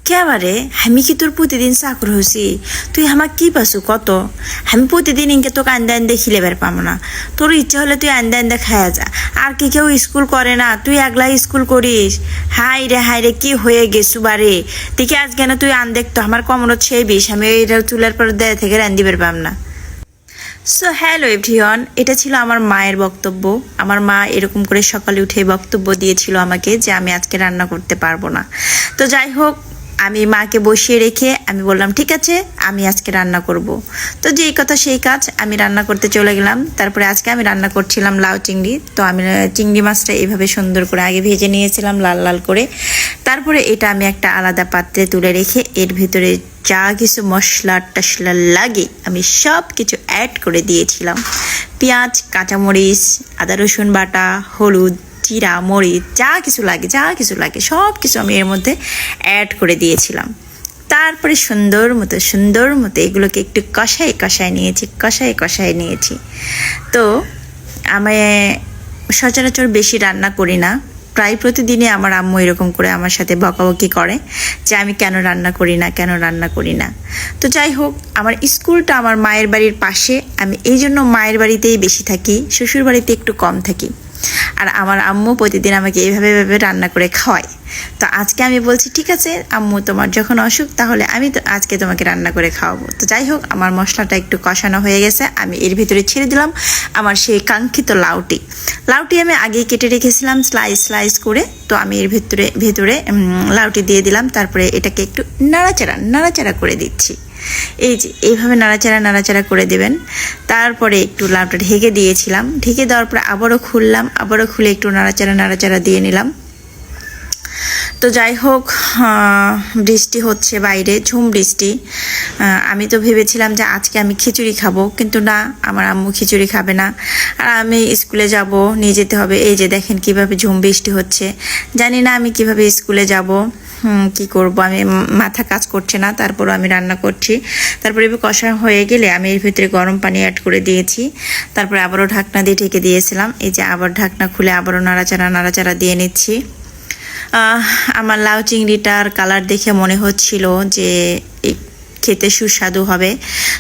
একেবারে আমি কি তোর প্রতিদিন চাকর হয়েছি? তুই আমাক কি পাসু কত? আমি প্রতিদিন ইনকে তোকে আন্দা আন্দা খিলেবার পাবো না। তোর ইচ্ছা হলে তুই আন্দা আন্দা খায়া যা। আর কি কেউ স্কুল করে না? তুই একলা স্কুল করিস? হাই রে কি হয়ে গেছু বারে। দেখি আজ কেন তুই আন দেখতো আমার কমরত সেই বিষ, আমি এইটা চুলার পর দেয় থেকে রান্দিবার পাম না। সো হ্যালো এভরিওয়ান, এটা ছিল আমার মায়ের বক্তব্য। আমার মা এরকম করে সকালে উঠে বক্তব্য দিয়েছিল আমাকে যে আমি আজকে রান্না করতে পারবো না। তো যাই হোক, আমি মাকে বসিয়ে রেখে আমি বললাম ঠিক আছে আমি আজকে রান্না করব। তো যেই কথা সেই কাজ, আমি রান্না করতে চলে গেলাম। তারপরে আজকে আমি রান্না করছিলাম লাউ চিংড়ি। তো আমি চিংড়ি মাছটা এইভাবে সুন্দর করে আগে ভেজে নিয়েছিলাম লাল লাল করে। তারপরে এটা আমি একটা আলাদা পাত্রে তুলে রেখে এর ভিতরে যা কিছু মশলা টশলা লাগে আমি সব কিছু অ্যাড করে দিয়েছিলাম। পেঁয়াজ, কাঁচামরিচ, আদা রসুন বাটা, হলুদ, জিরা, মরিচ, যা কিছু লাগে সব কিছু আমি এর মধ্যে অ্যাড করে দিয়েছিলাম। তারপরে সুন্দর মতো এগুলোকে একটু কষায় নিয়েছি। তো আমি সচরাচর বেশি রান্না করি না, প্রায় প্রতিদিনই আমার আম্মু এরকম করে আমার সাথে বকাবকি করে যে আমি কেন রান্না করি না। তো যাই হোক, আমার স্কুলটা আমার মায়ের বাড়ির পাশে, আমি এই জন্য মায়ের বাড়িতেই বেশি থাকি, শ্বশুর বাড়িতে একটু কম থাকি। আর আমার আম্মু প্রতিদিন আমাকে এইভাবে রান্না করে খাওয়ায়। তো আজকে আমি বলছি ঠিক আছে আম্মু, তোমার যখন অসুখ তাহলে আমি তো আজকে তোমাকে রান্না করে খাওয়াবো। তো যাই হোক, আমার মশলাটা একটু কষানো হয়ে গেছে, আমি এর ভিতরে ছেড়ে দিলাম আমার সেই কাঙ্ক্ষিত লাউটি আমি আগেই কেটে রেখেছিলাম স্লাইস করে। তো আমি এর ভেতরে লাউটি দিয়ে দিলাম। তারপরে এটাকে একটু নাড়াচাড়া করে দিচ্ছি। এই যে এইভাবে নাড়াচাড়া করে দেবেন। তারপরে একটু লাউটা ঢেকে দিয়েছিলাম, ঢেকে দেওয়ার পরে আবারও খুলে একটু নাড়াচাড়া দিয়ে নিলাম। তো যাই হোক, বৃষ্টি হচ্ছে বাইরে, ঝুম বৃষ্টি। আমি তো ভেবেছিলাম যে আজকে আমি খিচুড়ি খাবো, কিন্তু না, আমার আম্মু খিচুড়ি খাবে না, আর আমি স্কুলে যাব, নিয়ে যেতে হবে। এই যে দেখেন কিভাবে ঝুম বৃষ্টি হচ্ছে, জানি না আমি কিভাবে স্কুলে যাব, কি করব, আমি মাথা কাজ করছে না। তারপরও আমি রান্না করছি। তারপরে কষা হয়ে গেলে আমি এর ভিতরে গরম পানি অ্যাড করে দিয়েছি। তারপরে আবারও ঢাকনা দিয়ে ঢেকে দিয়েছিলাম। এই যে আবার ঢাকনা খুলে আবারও নাড়াচাড়া দিয়ে নিচ্ছি। আমার লাউ চিংড়িটার কালার দেখে মনে হচ্ছিল যে খেতে সুস্বাদু হবে।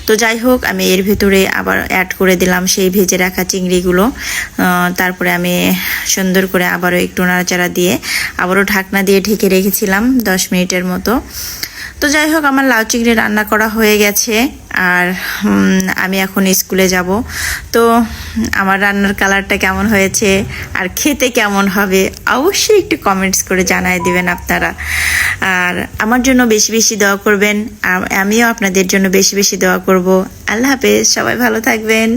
তো যাই হোক, আমি এর ভিতরে আবার অ্যাড করে দিলাম সেই ভেজে রাখা চিংড়িগুলো। তারপরে আমি সুন্দর করে আবারও একটু নাড়াচাড়া দিয়ে আবারও ঢাকনা দিয়ে ঢেকে রেখেছিলাম 10 মিনিটের মতো। তো যাই হোক, আমার লাউ চিংড়ি রান্না করা হয়ে গেছে, আর আমি এখন স্কুলে যাব। তো আমার রান্নার কালারটা কেমন হয়েছে আর খেতে কেমন হবে অবশ্যই একটু কমেন্টস করে জানায় দিবেন আপনারা। আর আমার জন্য বেশি বেশি দোয়া করবেন, আর আমিও আপনাদের জন্য বেশি বেশি দোয়া করব। আল্লাহ হাফেজ, সবাই ভালো থাকবেন।